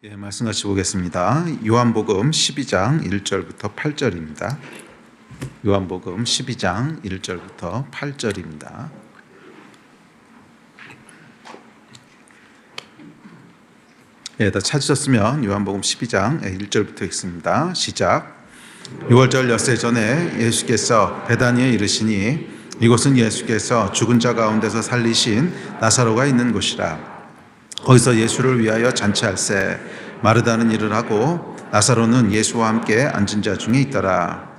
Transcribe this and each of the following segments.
말씀 같이 보겠습니다. 요한복음 12장 1절부터 8절입니다. 요한복음 12장 1절부터 8절입니다. 다 찾으셨으면 요한복음 12장 1절부터 읽습니다. 시작. 6월절 엿새 전에 예수께서 베다니에 이르시니 이곳은 예수께서 죽은 자 가운데서 살리신 나사로가 있는 곳이라. 거기서 예수를 위하여 잔치할세 마르다는 일을 하고 나사로는 예수와 함께 앉은 자 중에 있더라.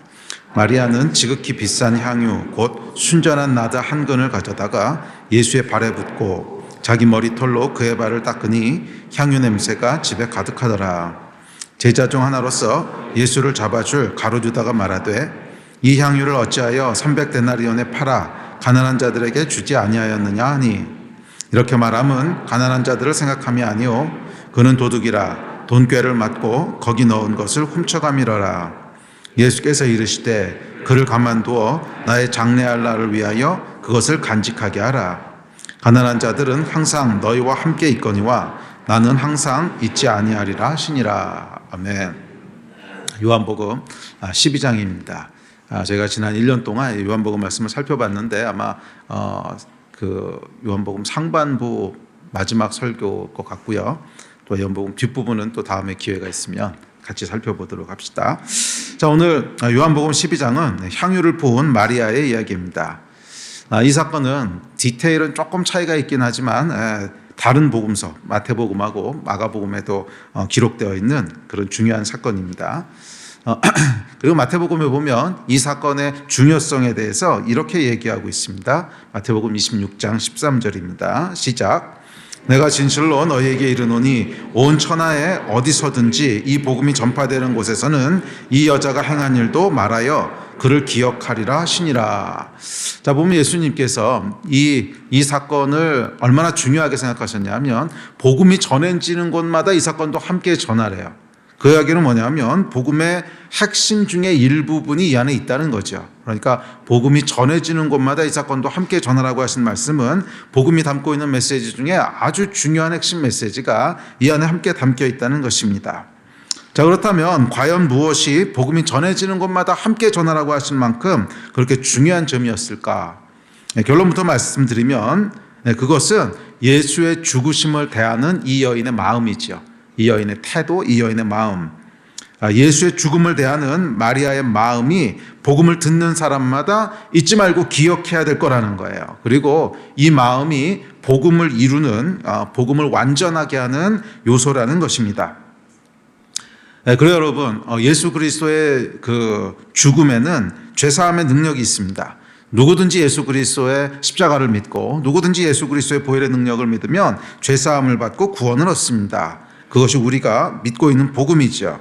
마리아는 지극히 비싼 향유 곧 순전한 나드 한 근을 가져다가 예수의 발에 붓고 자기 머리털로 그의 발을 닦으니 향유 냄새가 집에 가득하더라. 제자 중 하나로서 예수를 잡아줄 가룟유다가 말하되 이 향유를 어찌하여 300데나리온에 팔아 가난한 자들에게 주지 아니하였느냐 하니 이렇게 말함은 가난한 자들을 생각함이 아니오 그는 도둑이라 돈꾀를 맞고 거기 넣은 것을 훔쳐감이러라. 예수께서 이르시되 그를 가만두어 나의 장래할 날을 위하여 그것을 간직하게 하라. 가난한 자들은 항상 너희와 함께 있거니와 나는 항상 있지 아니하리라 하시니라. 아멘. 요한복음 12장입니다. 제가 지난 1년 동안 요한복음 말씀을 살펴봤는데 아마 요한복음 상반부 마지막 설교일 것 같고요. 또 요한복음 뒷부분은 또 다음에 기회가 있으면 같이 살펴보도록 합시다. 자, 오늘 요한복음 12장은 향유를 부은 마리아의 이야기입니다. 이 사건은 디테일은 조금 차이가 있긴 하지만 다른 복음서 마태복음하고 마가복음에도 기록되어 있는 그런 중요한 사건입니다. 그리고 마태복음에 보면 이 사건의 중요성에 대해서 이렇게 얘기하고 있습니다. 마태복음 26장 13절입니다. 시작. 내가 진실로 너희에게 이르노니 온 천하에 어디서든지 이 복음이 전파되는 곳에서는 이 여자가 행한 일도 말하여 그를 기억하리라 하시니라. 자, 보면 예수님께서 이 사건을 얼마나 중요하게 생각하셨냐면 복음이 전해지는 곳마다 이 사건도 함께 전하래요. 그 이야기는 뭐냐면 복음의 핵심 중에 일부분이 이 안에 있다는 거죠. 그러니까 복음이 전해지는 곳마다 이 사건도 함께 전하라고 하신 말씀은 복음이 담고 있는 메시지 중에 아주 중요한 핵심 메시지가 이 안에 함께 담겨 있다는 것입니다. 자, 그렇다면 과연 무엇이 복음이 전해지는 곳마다 함께 전하라고 하신 만큼 그렇게 중요한 점이었을까? 결론부터 말씀드리면 그것은 예수의 죽으심을 대하는 이 여인의 마음이죠. 이 여인의 태도, 이 여인의 마음. 예수의 죽음을 대하는 마리아의 마음이 복음을 듣는 사람마다 잊지 말고 기억해야 될 거라는 거예요. 그리고 이 마음이 복음을 이루는, 복음을 완전하게 하는 요소라는 것입니다. 그래요, 여러분. 예수 그리스도의 그 죽음에는 죄사함의 능력이 있습니다. 누구든지 예수 그리스도의 십자가를 믿고 누구든지 예수 그리스도의 보혈의 능력을 믿으면 죄사함을 받고 구원을 얻습니다. 그것이 우리가 믿고 있는 복음이죠.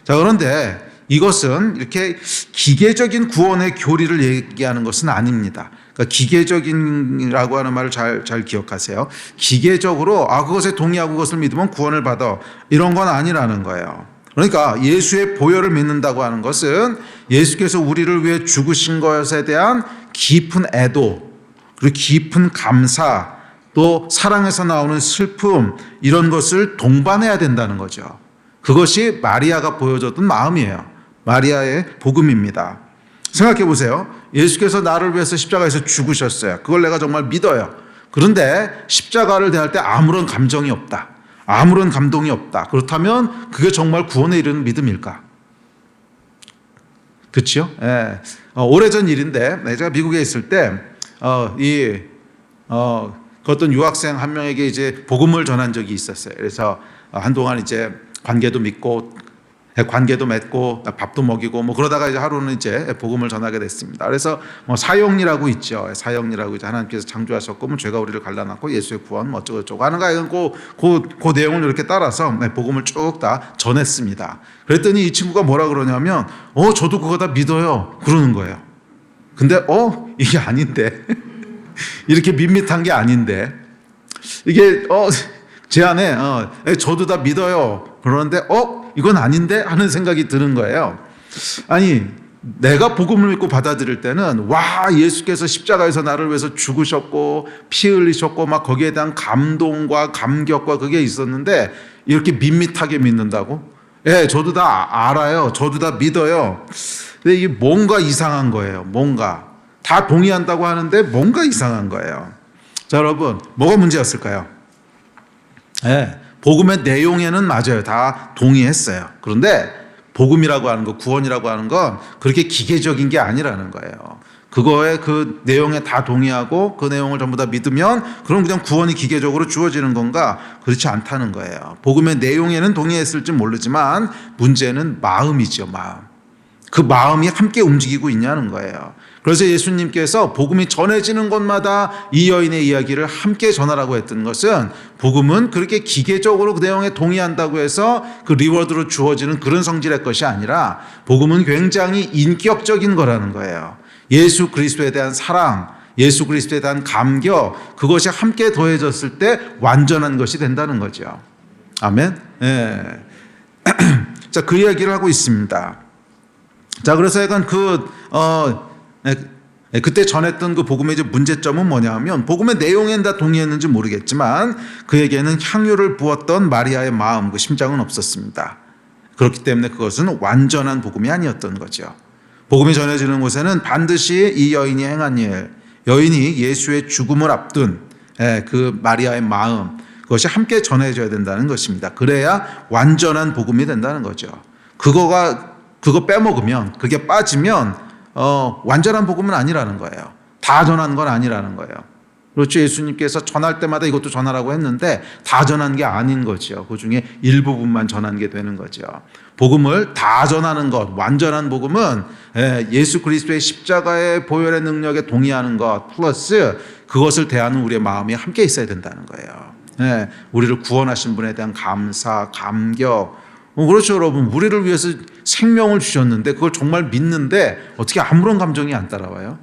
자, 그런데 이것은 이렇게 기계적인 구원의 교리를 얘기하는 것은 아닙니다. 그러니까 기계적인이라고 하는 말을 잘 기억하세요. 기계적으로 그것에 동의하고 그것을 믿으면 구원을 받아 이런 건 아니라는 거예요. 그러니까 예수의 보혈을 믿는다고 하는 것은 예수께서 우리를 위해 죽으신 것에 대한 깊은 애도 그리고 깊은 감사 또 사랑에서 나오는 슬픔 이런 것을 동반해야 된다는 거죠. 그것이 마리아가 보여줬던 마음이에요. 마리아의 복음입니다. 생각해 보세요. 예수께서 나를 위해서 십자가에서 죽으셨어요. 그걸 내가 정말 믿어요. 그런데 십자가를 대할 때 아무런 감정이 없다. 아무런 감동이 없다. 그렇다면 그게 정말 구원에 이르는 믿음일까? 그렇죠? 오래전 일인데 제가 미국에 있을 때 어떤 유학생 한 명에게 이제 복음을 전한 적이 있었어요. 그래서 한동안 이제 관계도 맺고 밥도 먹이고 그러다가 이제 하루는 이제 복음을 전하게 됐습니다. 그래서 사형리라고 있죠. 사형리라고 이제 하나님께서 창조하셨고 죄가 우리를 갈라놨고 예수의 구원 어쩌고저쩌고 하는 거예요. 그 내용을 이렇게 따라서 복음을 쭉 다 전했습니다. 그랬더니 이 친구가 뭐라 그러냐면 저도 그거 다 믿어요. 그러는 거예요. 근데 이게 아닌데 이렇게 밋밋한 게 아닌데 이게 제 안에 저도 다 믿어요. 그러는데 이건 아닌데 하는 생각이 드는 거예요. 아니 내가 복음을 믿고 받아들일 때는 예수께서 십자가에서 나를 위해서 죽으셨고 피 흘리셨고 막 거기에 대한 감동과 감격과 그게 있었는데 이렇게 밋밋하게 믿는다고? 예, 저도 다 알아요. 저도 다 믿어요. 근데 이게 뭔가 이상한 거예요. 뭔가. 다 동의한다고 하는데 뭔가 이상한 거예요. 자, 여러분, 뭐가 문제였을까요? 예, 복음의 내용에는 맞아요. 다 동의했어요. 그런데 복음이라고 하는 거, 구원이라고 하는 건 그렇게 기계적인 게 아니라는 거예요. 그거에 그 내용에 다 동의하고 그 내용을 전부 다 믿으면 그럼 그냥 구원이 기계적으로 주어지는 건가? 그렇지 않다는 거예요. 복음의 내용에는 동의했을지 모르지만 문제는 마음이죠, 마음. 그 마음이 함께 움직이고 있냐는 거예요. 그래서 예수님께서 복음이 전해지는 곳마다 이 여인의 이야기를 함께 전하라고 했던 것은 복음은 그렇게 기계적으로 그 내용에 동의한다고 해서 그 리워드로 주어지는 그런 성질의 것이 아니라 복음은 굉장히 인격적인 거라는 거예요. 예수 그리스도에 대한 사랑, 예수 그리스도에 대한 감격, 그것이 함께 더해졌을 때 완전한 것이 된다는 거죠. 아멘. 예. 자, 그 이야기를 하고 있습니다. 자, 그래서 약간 그때 전했던 그 복음의 이제 문제점은 뭐냐면 복음의 내용엔 다 동의했는지 모르겠지만 그에게는 향유를 부었던 마리아의 마음, 그 심장은 없었습니다. 그렇기 때문에 그것은 완전한 복음이 아니었던 거죠. 복음이 전해지는 곳에는 반드시 이 여인이 행한 일, 여인이 예수의 죽음을 앞둔 그 마리아의 마음, 그것이 함께 전해져야 된다는 것입니다. 그래야 완전한 복음이 된다는 거죠. 그거 빼먹으면, 그게 빠지면 완전한 복음은 아니라는 거예요. 다 전한 건 아니라는 거예요. 그렇죠. 예수님께서 전할 때마다 이것도 전하라고 했는데 다 전한 게 아닌 거죠. 그 중에 일부분만 전한 게 되는 거죠. 복음을 다 전하는 것, 완전한 복음은 예수 그리스도의 십자가의 보혈의 능력에 동의하는 것 플러스 그것을 대하는 우리의 마음이 함께 있어야 된다는 거예요. 우리를 구원하신 분에 대한 감사, 감격. 그렇죠, 여러분. 우리를 위해서 생명을 주셨는데 그걸 정말 믿는데 어떻게 아무런 감정이 안 따라와요?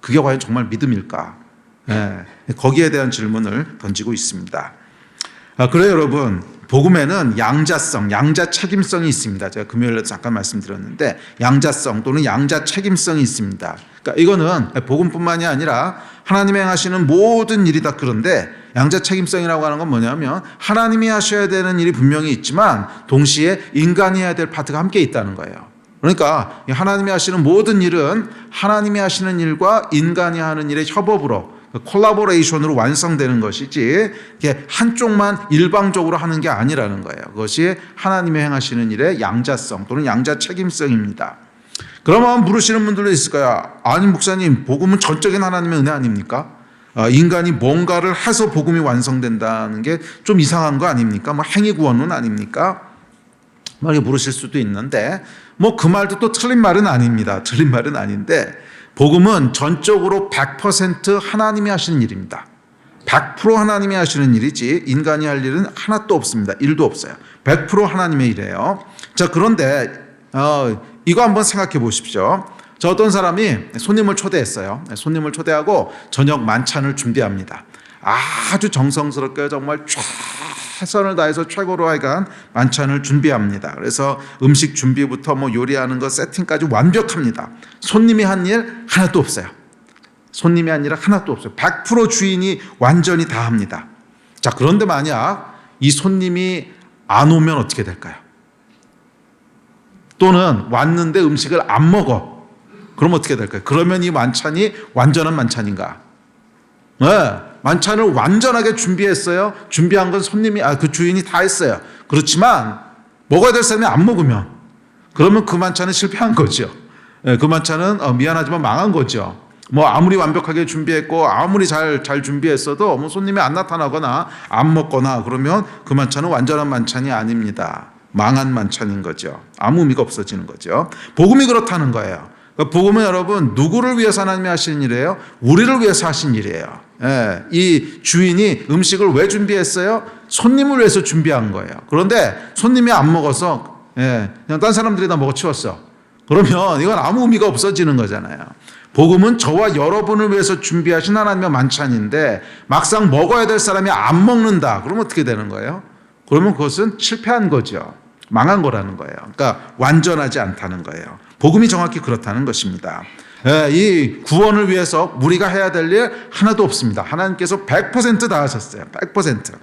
그게 과연 정말 믿음일까? 거기에 대한 질문을 던지고 있습니다. 그래요, 여러분. 복음에는 양자성, 양자 책임성이 있습니다. 제가 금요일에 잠깐 말씀드렸는데 양자성 또는 양자 책임성이 있습니다. 그러니까 이거는 복음뿐만이 아니라 하나님이 행하시는 모든 일이 다 그런데 양자 책임성이라고 하는 건 뭐냐면 하나님이 하셔야 되는 일이 분명히 있지만 동시에 인간이 해야 될 파트가 함께 있다는 거예요. 그러니까 하나님이 하시는 모든 일은 하나님이 하시는 일과 인간이 하는 일의 협업으로 콜라보레이션으로 완성되는 것이지 이게 한쪽만 일방적으로 하는 게 아니라는 거예요. 그것이 하나님이 행하시는 일의 양자성 또는 양자 책임성입니다. 그러면 물으시는 분들도 있을 거야. 아니 목사님, 복음은 전적인 하나님의 은혜 아닙니까? 인간이 뭔가를 해서 복음이 완성된다는 게 좀 이상한 거 아닙니까? 뭐 행위 구원론 아닙니까? 이렇게 물으실 수도 있는데 뭐 그 말도 또 틀린 말은 아닙니다. 틀린 말은 아닌데 복음은 전적으로 100% 하나님이 하시는 일입니다. 100% 하나님이 하시는 일이지 인간이 할 일은 하나도 없습니다. 일도 없어요. 100% 하나님의 일이에요. 자, 그런데 이거 한번 생각해 보십시오. 저 어떤 사람이 손님을 초대했어요. 손님을 초대하고 저녁 만찬을 준비합니다. 아주 정성스럽게 정말 최선을 다해서 최고로 하여간 만찬을 준비합니다. 그래서 음식 준비부터 뭐 요리하는 것 세팅까지 완벽합니다. 손님이 한 일 하나도 없어요. 손님이 한 일 하나도 없어요. 100% 주인이 완전히 다 합니다. 자, 그런데 만약 이 손님이 안 오면 어떻게 될까요? 또는 왔는데 음식을 안 먹어. 그럼 어떻게 될까요? 그러면 이 만찬이 완전한 만찬인가? 만찬을 완전하게 준비했어요. 준비한 건 손님이, 그 주인이 다 했어요. 그렇지만 먹어야 될 사람이 안 먹으면 그러면 그 만찬은 실패한 거죠. 그 만찬은 미안하지만 망한 거죠. 뭐 아무리 완벽하게 준비했고 아무리 잘 준비했어도 뭐 손님이 안 나타나거나 안 먹거나 그러면 그 만찬은 완전한 만찬이 아닙니다. 망한 만찬인 거죠. 아무 의미가 없어지는 거죠. 복음이 그렇다는 거예요. 그러니까 복음은 여러분 누구를 위해서 하나님이 하시는 일이에요? 우리를 위해서 하신 일이에요. 이 주인이 음식을 왜 준비했어요? 손님을 위해서 준비한 거예요. 그런데 손님이 안 먹어서 그냥 딴 사람들이 다 먹어치웠어. 그러면 이건 아무 의미가 없어지는 거잖아요. 복음은 저와 여러분을 위해서 준비하신 하나님의 만찬인데 막상 먹어야 될 사람이 안 먹는다. 그러면 어떻게 되는 거예요? 그러면 그것은 실패한 거죠. 망한 거라는 거예요. 그러니까 완전하지 않다는 거예요. 복음이 정확히 그렇다는 것입니다. 이 구원을 위해서 우리가 해야 될 일 하나도 없습니다. 하나님께서 100% 다 하셨어요. 100%.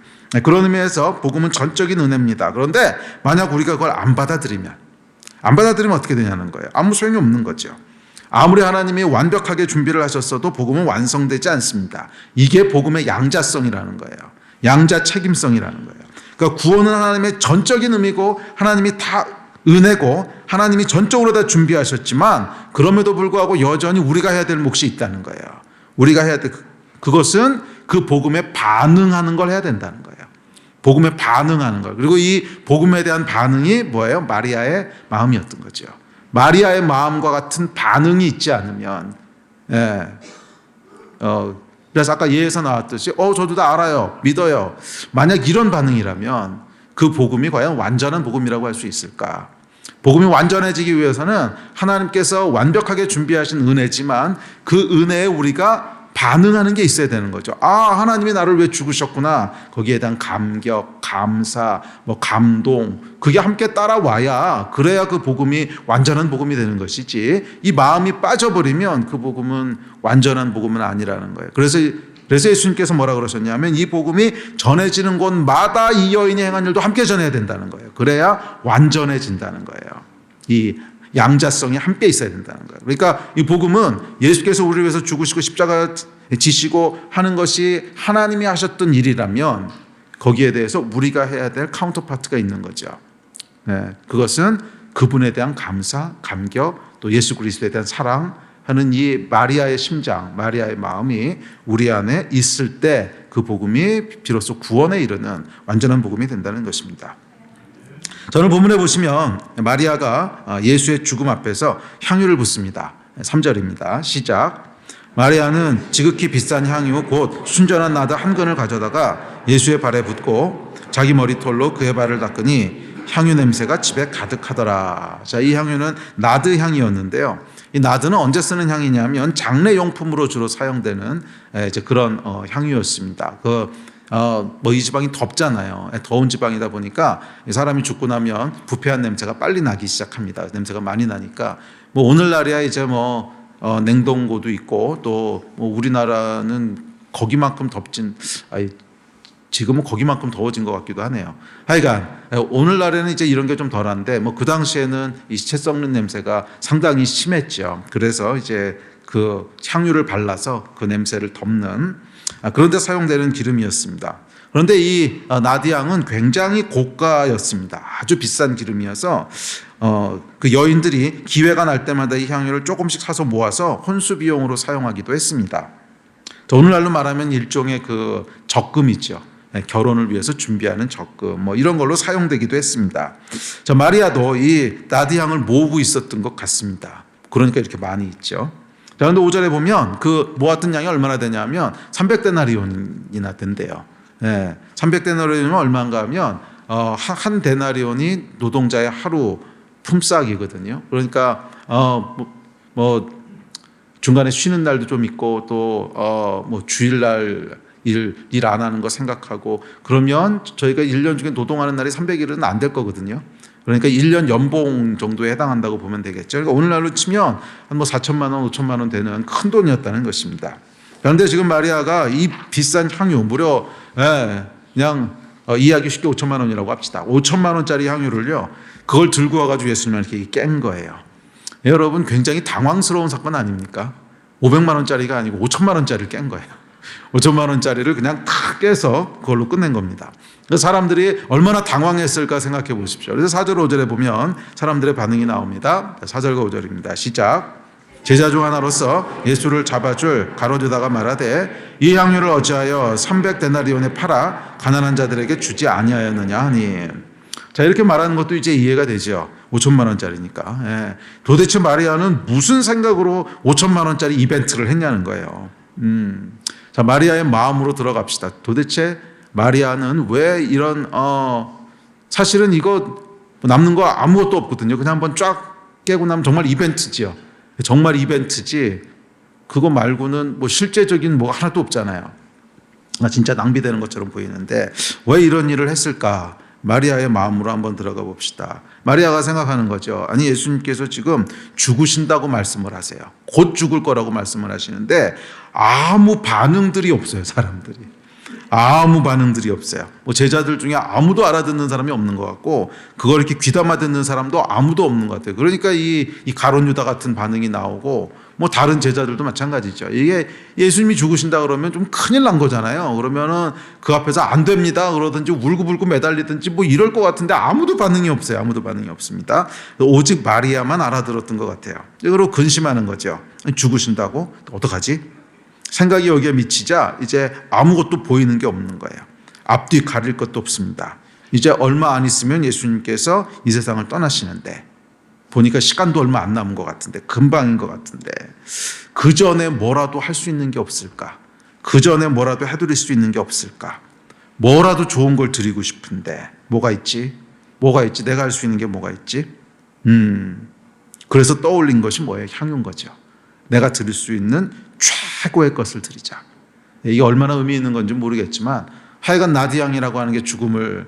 그런 의미에서 복음은 전적인 은혜입니다. 그런데 만약 우리가 그걸 안 받아들이면 어떻게 되냐는 거예요. 아무 소용이 없는 거죠. 아무리 하나님이 완벽하게 준비를 하셨어도 복음은 완성되지 않습니다. 이게 복음의 양자성이라는 거예요. 양자 책임성이라는 거예요. 그러니까 구원은 하나님의 전적인 의미고 하나님이 다 은혜고 하나님이 전적으로 다 준비하셨지만 그럼에도 불구하고 여전히 우리가 해야 될 몫이 있다는 거예요. 우리가 해야 될 그것은 그 복음에 반응하는 걸 해야 된다는 거예요. 복음에 반응하는 걸. 그리고 이 복음에 대한 반응이 뭐예요? 마리아의 마음이었던 거죠. 마리아의 마음과 같은 반응이 있지 않으면 그래서 아까 예에서 나왔듯이 저도 다 알아요. 믿어요. 만약 이런 반응이라면 그 복음이 과연 완전한 복음이라고 할 수 있을까? 복음이 완전해지기 위해서는 하나님께서 완벽하게 준비하신 은혜지만 그 은혜에 우리가 반응하는 게 있어야 되는 거죠. 하나님이 나를 왜 죽으셨구나. 거기에 대한 감격, 감사, 감동 그게 함께 따라와야 그래야 그 복음이 완전한 복음이 되는 것이지 이 마음이 빠져버리면 그 복음은 완전한 복음은 아니라는 거예요. 그래서 예수님께서 뭐라 그러셨냐면 이 복음이 전해지는 곳마다 이 여인이 행한 일도 함께 전해야 된다는 거예요. 그래야 완전해진다는 거예요. 이 양자성이 함께 있어야 된다는 거예요. 그러니까 이 복음은 예수께서 우리를 위해서 죽으시고 십자가 지시고 하는 것이 하나님이 하셨던 일이라면 거기에 대해서 우리가 해야 될 카운터파트가 있는 거죠. 그것은 그분에 대한 감사, 감격, 또 예수 그리스도에 대한 사랑 하는 이 마리아의 심장, 마리아의 마음이 우리 안에 있을 때 그 복음이 비로소 구원에 이르는 완전한 복음이 된다는 것입니다. 저는 본문에 보시면 마리아가 예수의 죽음 앞에서 향유를 붓습니다. 3절입니다. 시작. 마리아는 지극히 비싼 향유 곧 순전한 나드 한 근을 가져다가 예수의 발에 붓고 자기 머리털로 그의 발을 닦으니 향유 냄새가 집에 가득하더라. 자, 이 향유는 나드 향이었는데요. 이 나드는 언제 쓰는 향이냐면 장례 용품으로 주로 사용되는 이제 그런 향유였습니다. 이 지방이 덥잖아요. 더운 지방이다 보니까 사람이 죽고 나면 부패한 냄새가 빨리 나기 시작합니다. 냄새가 많이 나니까 오늘날이야 이제 냉동고도 있고 또 우리나라는 거기만큼 지금은 거기만큼 더워진 것 같기도 하네요. 하여간 오늘날에는 이제 이런 게 좀 덜한데 그 당시에는 이 시체 썩는 냄새가 상당히 심했죠. 그래서 이제 그 향유를 발라서 그 냄새를 덮는 그런데 사용되는 기름이었습니다. 그런데 이 나디향은 굉장히 고가였습니다. 아주 비싼 기름이어서 그 여인들이 기회가 날 때마다 이 향유를 조금씩 사서 모아서 혼수 비용으로 사용하기도 했습니다. 오늘날로 말하면 일종의 그 적금이죠. 결혼을 위해서 준비하는 적금 이런 걸로 사용되기도 했습니다. 마리아도 이 나디향을 모으고 있었던 것 같습니다. 그러니까 이렇게 많이 있죠. 자, 근데 5절에 보면 그 모았던 양이 얼마나 되냐면 300데나리온이나 된대요. 300데나리온이면 얼마인가 하면 한 데나리온이 노동자의 하루 품삯이거든요. 그러니까 중간에 쉬는 날도 좀 있고 또 주일날 일 안 하는 거 생각하고 그러면 저희가 1년 중에 노동하는 날이 300일은 안 될 거거든요. 그러니까 1년 연봉 정도에 해당한다고 보면 되겠죠. 그러니까 오늘날로 치면 한 4천만 원, 5천만 원 되는 큰 돈이었다는 것입니다. 그런데 지금 마리아가 이 비싼 향유 무려 그냥 이해하기 쉽게 5천만 원이라고 합시다. 5천만 원짜리 향유를요. 그걸 들고 와가지고 예수님한테 이렇게 깬 거예요. 여러분 굉장히 당황스러운 사건 아닙니까? 500만 원짜리가 아니고 5천만 원짜리를 깬 거예요. 5천만 원짜리를 그냥 탁 깨서 그걸로 끝낸 겁니다. 사람들이 얼마나 당황했을까 생각해 보십시오. 그래서 4절 5절에 보면 사람들의 반응이 나옵니다. 4절과 5절입니다. 시작. 제자 중 하나로서 예수를 잡아줄 가로주다가 말하되 이 향유를 어찌하여 300데나리온에 팔아 가난한 자들에게 주지 아니하였느냐 하니. 자, 이렇게 말하는 것도 이제 이해가 되죠. 5천만 원짜리니까. 도대체 마리아는 무슨 생각으로 5천만 원짜리 이벤트를 했냐는 거예요. 자, 마리아의 마음으로 들어갑시다. 도대체 마리아는 왜 이런 사실은 이거 남는 거 아무것도 없거든요. 그냥 한번 쫙 깨고 나면 정말 이벤트지요. 정말 이벤트지 그거 말고는 실제적인 뭐가 하나도 없잖아요. 진짜 낭비되는 것처럼 보이는데 왜 이런 일을 했을까? 마리아의 마음으로 한번 들어가 봅시다. 마리아가 생각하는 거죠. 아니, 예수님께서 지금 죽으신다고 말씀을 하세요. 곧 죽을 거라고 말씀을 하시는데 아무 반응들이 없어요, 사람들이. 아무 반응들이 없어요. 뭐 제자들 중에 아무도 알아듣는 사람이 없는 것 같고 그걸 이렇게 귀담아 듣는 사람도 아무도 없는 것 같아요. 그러니까 이 가룟 유다 같은 반응이 나오고 뭐 다른 제자들도 마찬가지죠. 이게 예수님이 죽으신다 그러면 좀 큰일 난 거잖아요. 그러면은 그 앞에서 안 됩니다 그러든지 울고불고 매달리든지 뭐 이럴 것 같은데 아무도 반응이 없어요. 아무도 반응이 없습니다. 오직 마리아만 알아들었던 것 같아요. 그리고 근심하는 거죠. 죽으신다고 어떡하지? 생각이 여기에 미치자 이제 아무것도 보이는 게 없는 거예요. 앞뒤 가릴 것도 없습니다. 이제 얼마 안 있으면 예수님께서 이 세상을 떠나시는데 보니까 시간도 얼마 안 남은 것 같은데 금방인 것 같은데 그 전에 뭐라도 할 수 있는 게 없을까? 그 전에 뭐라도 해드릴 수 있는 게 없을까? 뭐라도 좋은 걸 드리고 싶은데 뭐가 있지? 뭐가 있지? 내가 할 수 있는 게 뭐가 있지? 그래서 떠올린 것이 뭐예요? 향유인 거죠. 내가 드릴 수 있는 최고의 것을 드리자. 이게 얼마나 의미 있는 건지 모르겠지만 하여간 나디향이라고 하는 게 죽음을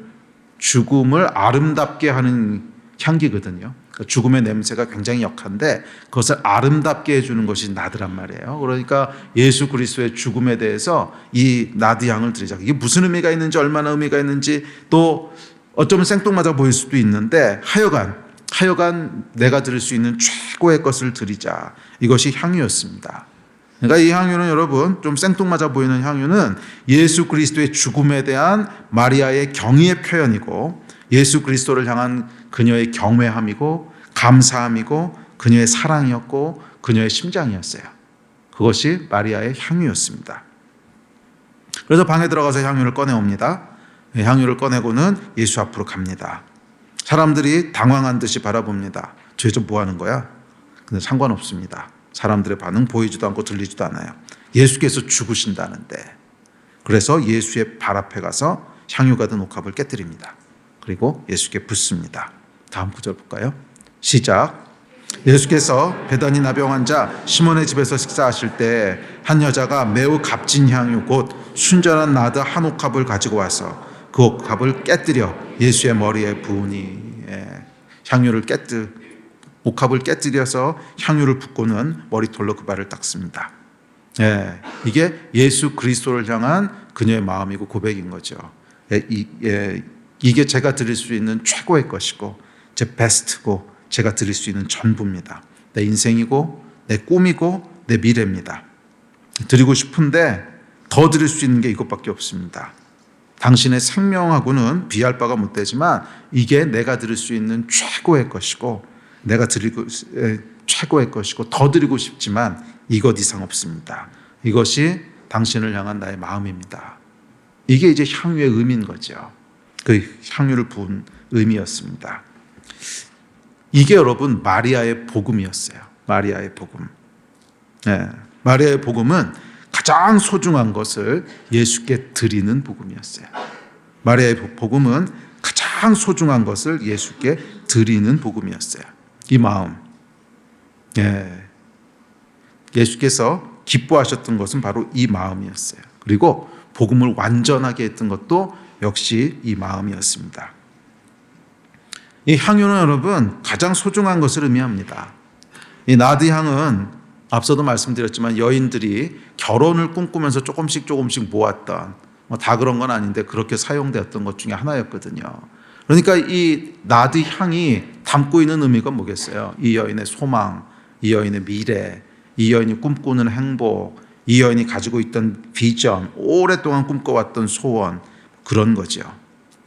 아름답게 하는 향기거든요. 죽음의 냄새가 굉장히 역한데 그것을 아름답게 해주는 것이 나드란 말이에요. 그러니까 예수 그리스도의 죽음에 대해서 이 나드향을 드리자. 이게 무슨 의미가 있는지 얼마나 의미가 있는지 또 어쩌면 생뚱맞아 보일 수도 있는데 하여간 내가 드릴 수 있는 최고의 것을 드리자. 이것이 향유였습니다. 그러니까 이 향유는 여러분 좀 생뚱맞아 보이는 향유는 예수 그리스도의 죽음에 대한 마리아의 경의의 표현이고 예수 그리스도를 향한 그녀의 경외함이고 감사함이고 그녀의 사랑이었고 그녀의 심장이었어요. 그것이 마리아의 향유였습니다. 그래서 방에 들어가서 향유를 꺼내옵니다. 향유를 꺼내고는 예수 앞으로 갑니다. 사람들이 당황한 듯이 바라봅니다. 저 뭐 하는 거야? 근데 상관없습니다. 사람들의 반응 보이지도 않고 들리지도 않아요. 예수께서 죽으신다는데. 그래서 예수의 발 앞에 가서 향유가 든 옥합을 깨뜨립니다. 그리고 예수께 붓습니다. 다음 구절 볼까요? 시작. 예수께서 베다니 나병 환자 시몬의 집에서 식사하실 때 한 여자가 매우 값진 향유 곧 순전한 나드 한 옥합을 가지고 와서 그 옥합을 깨뜨려 예수의 머리에 부으니. 옥합을 깨뜨려서 향유를 붓고는 머리털로 그 발을 닦습니다. 이게 예수 그리스도를 향한 그녀의 마음이고 고백인 거죠. 이게 제가 드릴 수 있는 최고의 것이고 제 베스트고 제가 드릴 수 있는 전부입니다. 내 인생이고 내 꿈이고 내 미래입니다. 드리고 싶은데 더 드릴 수 있는 게 이것밖에 없습니다. 당신의 생명하고는 비할 바가 못 되지만 이게 내가 드릴 수 있는 최고의 것이고 내가 드리고 최고의 것이고 더 드리고 싶지만 이것 이상 없습니다. 이것이 당신을 향한 나의 마음입니다. 이게 이제 향유의 의미인 거죠. 그 향유를 부은 의미였습니다. 이게 여러분 마리아의 복음이었어요. 마리아의 복음. 마리아의 복음은 가장 소중한 것을 예수께 드리는 복음이었어요. 마리아의 복음은 가장 소중한 것을 예수께 드리는 복음이었어요. 이 마음. 예수께서 기뻐하셨던 것은 바로 이 마음이었어요. 그리고 복음을 완전하게 했던 것도 역시 이 마음이었습니다. 이 향유는 여러분 가장 소중한 것을 의미합니다. 이 나드향은 앞서도 말씀드렸지만 여인들이 결혼을 꿈꾸면서 조금씩 모았던 다 그런 건 아닌데 그렇게 사용되었던 것 중에 하나였거든요. 그러니까 이 나드향이 담고 있는 의미가 뭐겠어요? 이 여인의 소망, 이 여인의 미래, 이 여인이 꿈꾸는 행복, 이 여인이 가지고 있던 비전, 오랫동안 꿈꿔왔던 소원, 그런 거죠.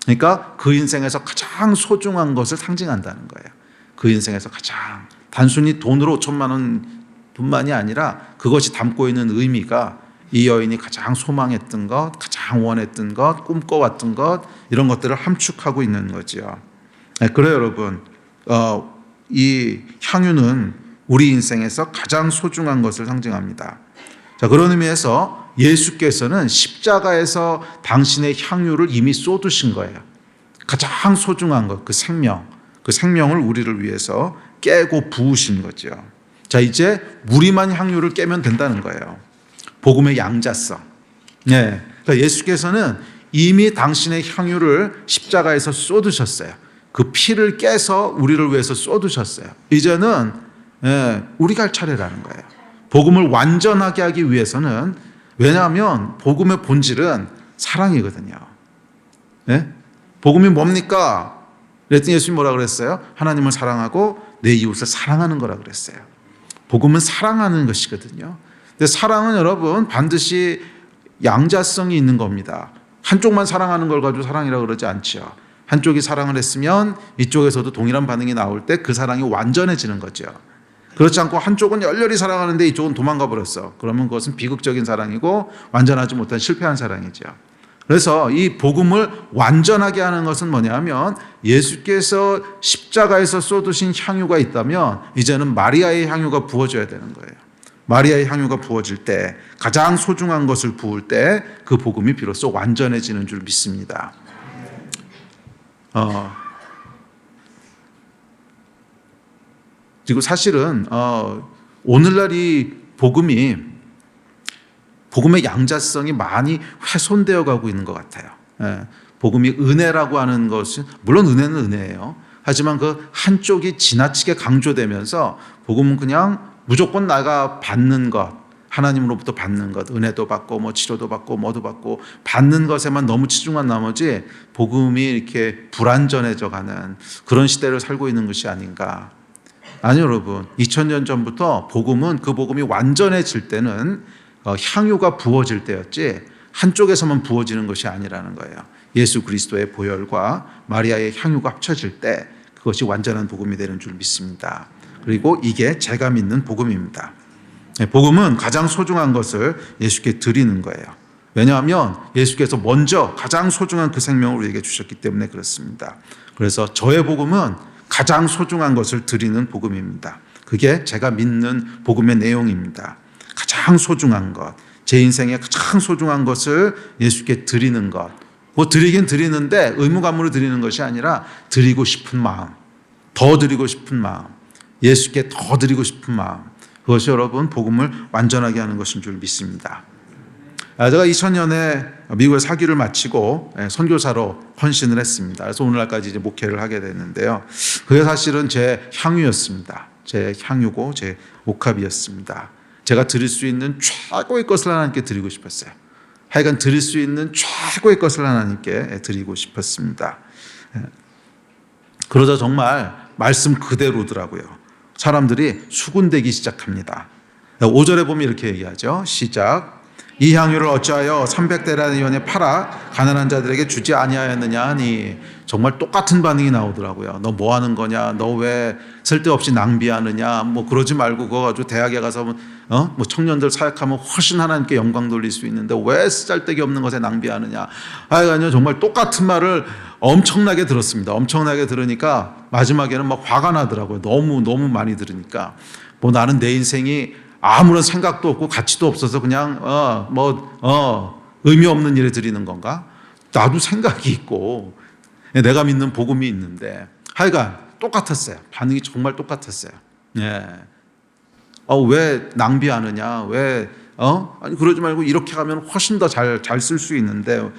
그러니까 그 인생에서 가장 소중한 것을 상징한다는 거예요. 그 인생에서 가장 단순히 돈으로 5천만 원 뿐만이 아니라 그것이 담고 있는 의미가 이 여인이 가장 소망했던 것, 가장 원했던 것, 꿈꿔왔던 것 이런 것들을 함축하고 있는 거죠. 그래요 여러분. 이 향유는 우리 인생에서 가장 소중한 것을 상징합니다. 자, 그런 의미에서 예수께서는 십자가에서 당신의 향유를 이미 쏟으신 거예요. 가장 소중한 것, 그 생명을 우리를 위해서 깨고 부으신 거죠. 자, 이제 우리만 향유를 깨면 된다는 거예요. 복음의 양자성. 그러니까 예수께서는 이미 당신의 향유를 십자가에서 쏟으셨어요. 그 피를 깨서 우리를 위해서 쏟으셨어요. 이제는 우리가 할 차례라는 거예요. 복음을 완전하게 하기 위해서는 왜냐하면 복음의 본질은 사랑이거든요. 네? 복음이 뭡니까? 그랬더니 예수님 뭐라 그랬어요? 하나님을 사랑하고 내 이웃을 사랑하는 거라 그랬어요. 복음은 사랑하는 것이거든요. 근데 사랑은 여러분 반드시 양자성이 있는 겁니다. 한쪽만 사랑하는 걸 가지고 사랑이라고 그러지 않죠. 한쪽이 사랑을 했으면 이쪽에서도 동일한 반응이 나올 때 그 사랑이 완전해지는 거죠. 그렇지 않고 한쪽은 열렬히 사랑하는데 이쪽은 도망가 버렸어. 그러면 그것은 비극적인 사랑이고 완전하지 못한 실패한 사랑이죠. 그래서 이 복음을 완전하게 하는 것은 뭐냐면 예수께서 십자가에서 쏟으신 향유가 있다면 이제는 마리아의 향유가 부어져야 되는 거예요. 마리아의 향유가 부어질 때 가장 소중한 것을 부을 때 그 복음이 비로소 완전해지는 줄 믿습니다. 그리고 사실은 오늘날 이 복음의 양자성이 많이 훼손되어 가고 있는 것 같아요. 복음이 은혜라고 하는 것은 물론 은혜는 은혜예요. 하지만 그 한쪽이 지나치게 강조되면서 복음은 그냥 무조건 내가 받는 것, 하나님으로부터 받는 것, 은혜도 받고 뭐 치료도 받고 뭐도 받고 받는 것에만 너무 치중한 나머지 복음이 이렇게 불완전해져 가는 그런 시대를 살고 있는 것이 아닌가. 아니요, 여러분. 2000년 전부터 복음은 그 복음이 완전해질 때는 향유가 부어질 때였지 한쪽에서만 부어지는 것이 아니라는 거예요. 예수 그리스도의 보혈과 마리아의 향유가 합쳐질 때 그것이 완전한 복음이 되는 줄 믿습니다. 그리고 이게 제가 믿는 복음입니다. 복음은 가장 소중한 것을 예수께 드리는 거예요. 왜냐하면 예수께서 먼저 가장 소중한 그 생명을 우리에게 주셨기 때문에 그렇습니다. 그래서 저의 복음은 가장 소중한 것을 드리는 복음입니다. 그게 제가 믿는 복음의 내용입니다. 가장 소중한 것, 제 인생에 가장 소중한 것을 예수께 드리는 것. 뭐 드리긴 드리는데 의무감으로 드리는 것이 아니라 드리고 싶은 마음, 더 드리고 싶은 마음, 예수께 더 드리고 싶은 마음. 그것이 여러분 복음을 완전하게 하는 것인 줄 믿습니다. 제가 2000년에 미국에 사기를 마치고 선교사로 헌신을 했습니다. 그래서 오늘날까지 이제 목회를 하게 됐는데요. 그게 사실은 제 향유였습니다. 제 향유고 제 옥합이었습니다. 제가 드릴 수 있는 최고의 것을 하나님께 드리고 싶었어요. 하여간 드릴 수 있는 최고의 것을 하나님께 드리고 싶었습니다. 그러자 정말 말씀 그대로더라고요. 사람들이 수군대기 시작합니다. 5절에 보면 이렇게 얘기하죠. 시작. 이 향유를 어찌하여 300데나리온에 팔아 가난한 자들에게 주지 아니하였느냐 하니 정말 똑같은 반응이 나오더라고요. 너 뭐 하는 거냐? 너 왜 쓸데없이 낭비하느냐? 뭐 그러지 말고 그거 가지고 대학에 가서 뭐 청년들 사역하면 훨씬 하나님께 영광 돌릴 수 있는데 왜 쓸데기 없는 것에 낭비하느냐? 하여간요 정말 똑같은 말을 엄청나게 들었습니다. 엄청나게 들으니까 마지막에는 막 화가 나더라고요. 너무 많이 들으니까 뭐 나는 내 인생이 아무런 생각도 없고 가치도 없어서 그냥 의미 없는 일에 드리는 건가? 나도 생각이 있고 내가 믿는 복음이 있는데 하여간 똑같았어요. 반응이 정말 똑같았어요. 예. 왜 낭비하느냐? 아니 그러지 말고 이렇게 하면 훨씬 더 잘 쓸 수 있는데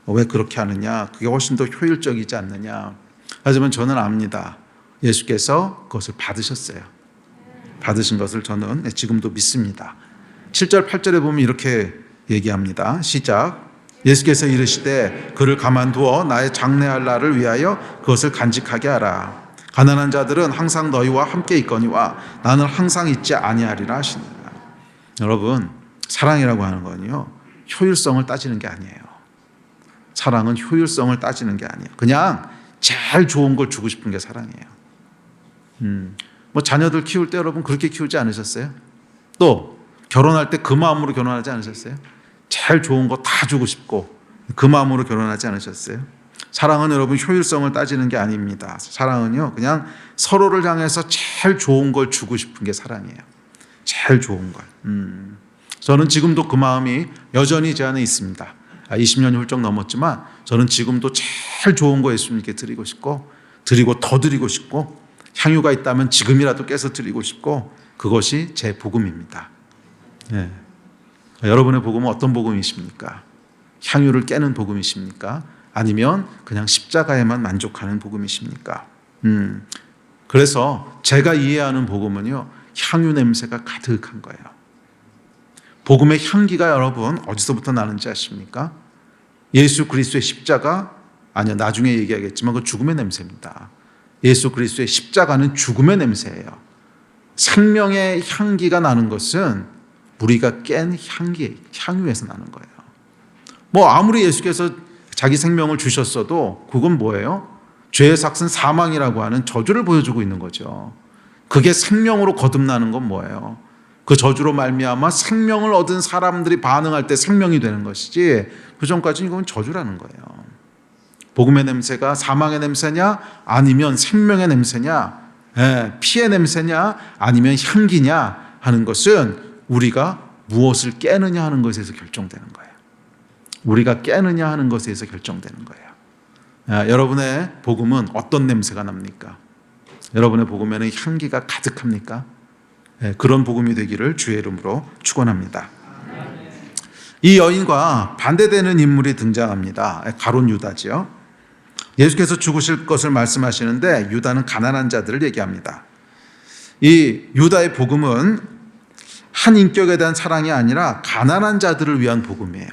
왜 그렇게 하느냐? 그게 훨씬 더 효율적이지 않느냐? 하지만 저는 압니다. 예수께서 그것을 받으셨어요. 받으신 것을 저는 지금도 믿습니다. 7절 8절에 보면 이렇게 얘기합니다. 시작. 예수께서 이르시되 그를 가만두어 나의 장래할 날을 위하여 그것을 간직하게 하라. 가난한 자들은 항상 너희와 함께 있거니와 나는 항상 있지 아니하리라 하시니라. 여러분 사랑이라고 하는 건요 효율성을 따지는 게 아니에요. 사랑은 효율성을 따지는 게 아니에요. 그냥 제일 좋은 걸 주고 싶은 게 사랑이에요. 뭐 자녀들 키울 때 여러분 그렇게 키우지 않으셨어요? 또 결혼할 때 그 마음으로 결혼하지 않으셨어요? 제일 좋은 거 다 주고 싶고 그 마음으로 결혼하지 않으셨어요? 사랑은 여러분 효율성을 따지는 게 아닙니다. 사랑은요 그냥 서로를 향해서 제일 좋은 걸 주고 싶은 게 사랑이에요. 제일 좋은 걸. 저는 지금도 그 마음이 여전히 제 안에 있습니다. 20년이 훌쩍 넘었지만 저는 지금도 제일 좋은 거 예수님께 드리고 싶고 드리고 더 드리고 싶고 향유가 있다면 지금이라도 깨서 드리고 싶고 그것이 제 복음입니다. 예. 여러분의 복음은 어떤 복음이십니까? 향유를 깨는 복음이십니까? 아니면 그냥 십자가에만 만족하는 복음이십니까? 그래서 제가 이해하는 복음은요 향유 냄새가 가득한 거예요. 복음의 향기가 여러분 어디서부터 나는지 아십니까? 예수 그리스도의 십자가, 아니요, 나중에 얘기하겠지만 그 죽음의 냄새입니다. 예수 그리스도의 십자가는 죽음의 냄새예요. 생명의 향기가 나는 것은 우리가 깬 향유에서 나는 거예요. 뭐 아무리 예수께서 자기 생명을 주셨어도 그건 뭐예요? 죄의 삭은 사망이라고 하는 저주를 보여주고 있는 거죠. 그게 생명으로 거듭나는 건 뭐예요? 그 저주로 말미암아 생명을 얻은 사람들이 반응할 때 생명이 되는 것이지, 그 전까지는 이건 저주라는 거예요. 복음의 냄새가 사망의 냄새냐, 아니면 생명의 냄새냐, 피의 냄새냐, 아니면 향기냐 하는 것은 우리가 무엇을 깨느냐 하는 것에서 결정되는 거예요. 우리가 깨느냐 하는 것에서 결정되는 거예요. 여러분의 복음은 어떤 냄새가 납니까? 여러분의 복음에는 향기가 가득합니까? 그런 복음이 되기를 주의 이름으로 축원합니다. 이 여인과 반대되는 인물이 등장합니다. 가룟 유다지요. 예수께서 죽으실 것을 말씀하시는데 유다는 가난한 자들을 얘기합니다. 이 유다의 복음은 한 인격에 대한 사랑이 아니라 가난한 자들을 위한 복음이에요.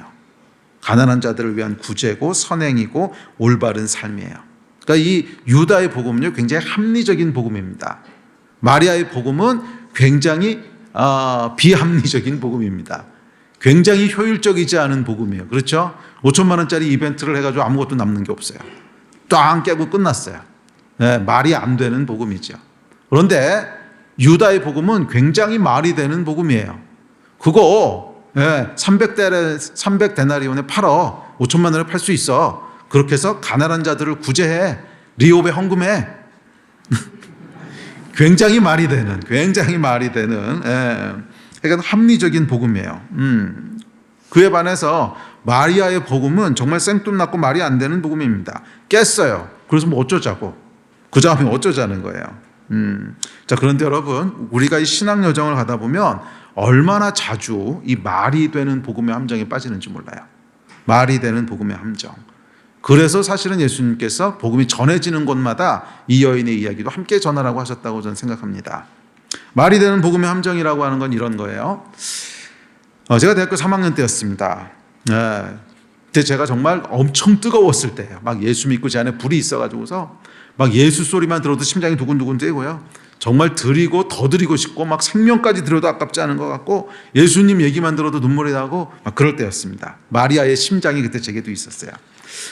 가난한 자들을 위한 구제고 선행이고 올바른 삶이에요. 그러니까 이 유다의 복음은요, 굉장히 합리적인 복음입니다. 마리아의 복음은 굉장히 비합리적인 복음입니다. 굉장히 효율적이지 않은 복음이에요. 그렇죠? 5천만 원짜리 이벤트를 해가지고 아무것도 남는 게 없어요. 꽝 깨고 끝났어요. 말이 안 되는 복음이죠. 그런데 유다의 복음은 굉장히 말이 되는 복음이에요. 그거 300데나리온에 팔어. 5천만 원에 팔 수 있어. 그렇게 해서 가난한 자들을 구제해. 리옵에 헌금해. 굉장히 말이 되는 그러니까 합리적인 복음이에요. 그에 반해서 마리아의 복음은 정말 생뚱맞고 말이 안 되는 복음입니다. 깼어요. 그래서 뭐 어쩌자고. 그 다음에 어쩌자는 거예요. 자, 그런데 여러분, 우리가 이 신앙 여정을 가다 보면 얼마나 자주 이 말이 되는 복음의 함정에 빠지는지 몰라요. 말이 되는 복음의 함정. 그래서 사실은 예수님께서 복음이 전해지는 곳마다 이 여인의 이야기도 함께 전하라고 하셨다고 저는 생각합니다. 말이 되는 복음의 함정이라고 하는 건 이런 거예요. 제가 대학교 3학년 때였습니다. 그때 제가 정말 엄청 뜨거웠을 때예요. 막 예수 믿고 제 안에 불이 있어가지고서 막 예수 소리만 들어도 심장이 두근두근 뛰고요. 정말 드리고 더 드리고 싶고 막 생명까지 드려도 아깝지 않은 것 같고 예수님 얘기만 들어도 눈물이 나고 막 그럴 때였습니다. 마리아의 심장이 그때 제게도 있었어요.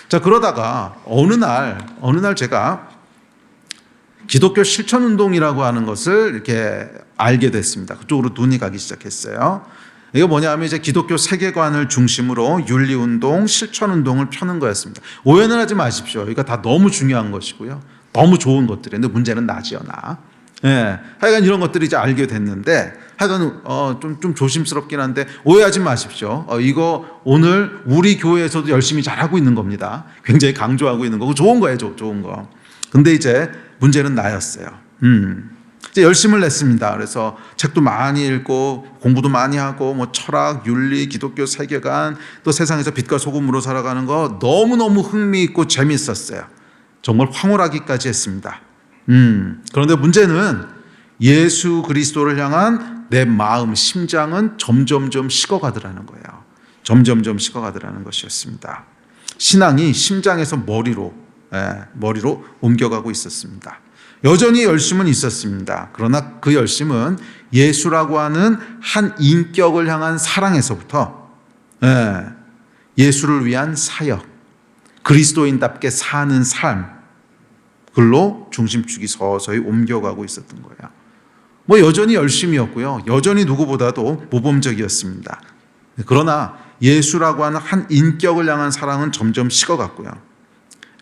자, 그러다가 어느 날 제가 기독교 실천운동이라고 하는 것을 이렇게 알게 됐습니다. 그쪽으로 눈이 가기 시작했어요. 이게 뭐냐면 이제 기독교 세계관을 중심으로 윤리운동, 실천운동을 펴는 거였습니다. 오해는 하지 마십시오. 이거 다 너무 중요한 것이고요. 너무 좋은 것들인데 문제는 나지요, 나. 하여간 이런 것들을 이제 알게 됐는데 하여간 좀 조심스럽긴 한데 오해하지 마십시오. 이거 오늘 우리 교회에서도 열심히 잘하고 있는 겁니다. 굉장히 강조하고 있는 거고 좋은 거예요, 좋은 거. 근데 이제 문제는 나였어요. 이제 열심을 냈습니다. 그래서 책도 많이 읽고 공부도 많이 하고 뭐 철학, 윤리, 기독교 세계관, 또 세상에서 빛과 소금으로 살아가는 거 너무너무 흥미있고 재밌었어요. 정말 황홀하기까지 했습니다. 그런데 문제는 예수 그리스도를 향한 내 마음, 심장은 점점점 식어가더라는 거예요. 점점점 식어가더라는 것이었습니다. 신앙이 심장에서 머리로 옮겨가고 있었습니다. 여전히 열심은 있었습니다. 그러나 그 열심은 예수라고 하는 한 인격을 향한 사랑에서부터 예수를 위한 사역, 그리스도인답게 사는 삶, 글로 중심축이 서서히 옮겨가고 있었던 거예요. 뭐 여전히 열심이었고요. 여전히 누구보다도 모범적이었습니다. 그러나 예수라고 하는 한 인격을 향한 사랑은 점점 식어갔고요.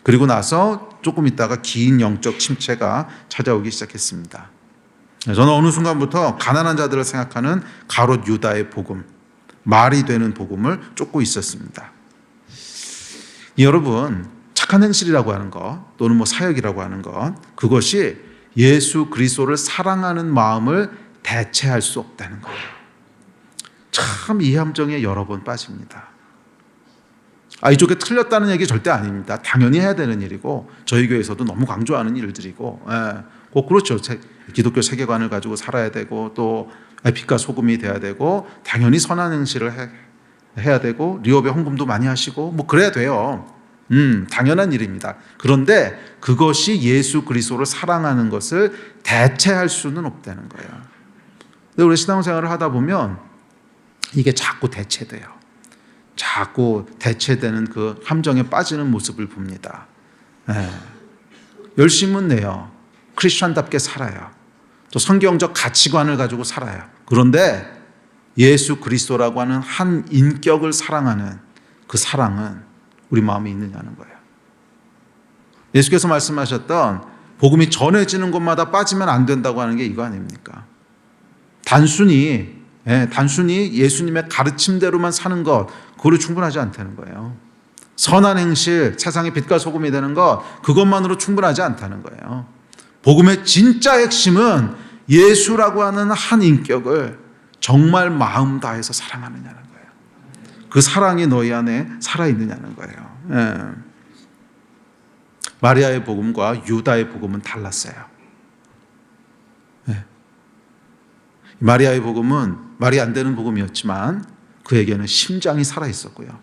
그리고 나서 조금 있다가 긴 영적 침체가 찾아오기 시작했습니다. 저는 어느 순간부터 가난한 자들을 생각하는 가롯 유다의 복음, 말이 되는 복음을 쫓고 있었습니다. 여러분, 착한 행실이라고 하는 것 또는 뭐 사역이라고 하는 것, 그것이 예수 그리스도를 사랑하는 마음을 대체할 수 없다는 거예요. 참 이 함정에 여러 번 빠집니다. 이쪽에 틀렸다는 얘기 절대 아닙니다. 당연히 해야 되는 일이고 저희 교회에서도 너무 강조하는 일들이고 꼭 그렇죠. 기독교 세계관을 가지고 살아야 되고 또 빛과 소금이 돼야 되고 당연히 선한 행실을 해야 되고 리업에 헌금도 많이 하시고 뭐 그래야 돼요. 당연한 일입니다. 그런데 그것이 예수 그리스도를 사랑하는 것을 대체할 수는 없다는 거예요. 근데 우리 신앙생활을 하다 보면 이게 자꾸 대체돼요. 자꾸 대체되는 그 함정에 빠지는 모습을 봅니다. 열심은 내요. 크리스천답게 살아요. 또 성경적 가치관을 가지고 살아요. 그런데 예수 그리스도라고 하는 한 인격을 사랑하는 그 사랑은 우리 마음에 있느냐는 거예요. 예수께서 말씀하셨던 복음이 전해지는 곳마다 빠지면 안 된다고 하는 게 이거 아닙니까? 단순히 예수님의 가르침대로만 사는 것, 그걸로 충분하지 않다는 거예요. 선한 행실, 세상의 빛과 소금이 되는 것, 그것만으로 충분하지 않다는 거예요. 복음의 진짜 핵심은 예수라고 하는 한 인격을 정말 마음 다해서 사랑하느냐는 거예요. 그 사랑이 너희 안에 살아있느냐는 거예요. 마리아의 복음과 유다의 복음은 달랐어요. 마리아의 복음은 말이 안 되는 복음이었지만 그에게는 심장이 살아있었고요.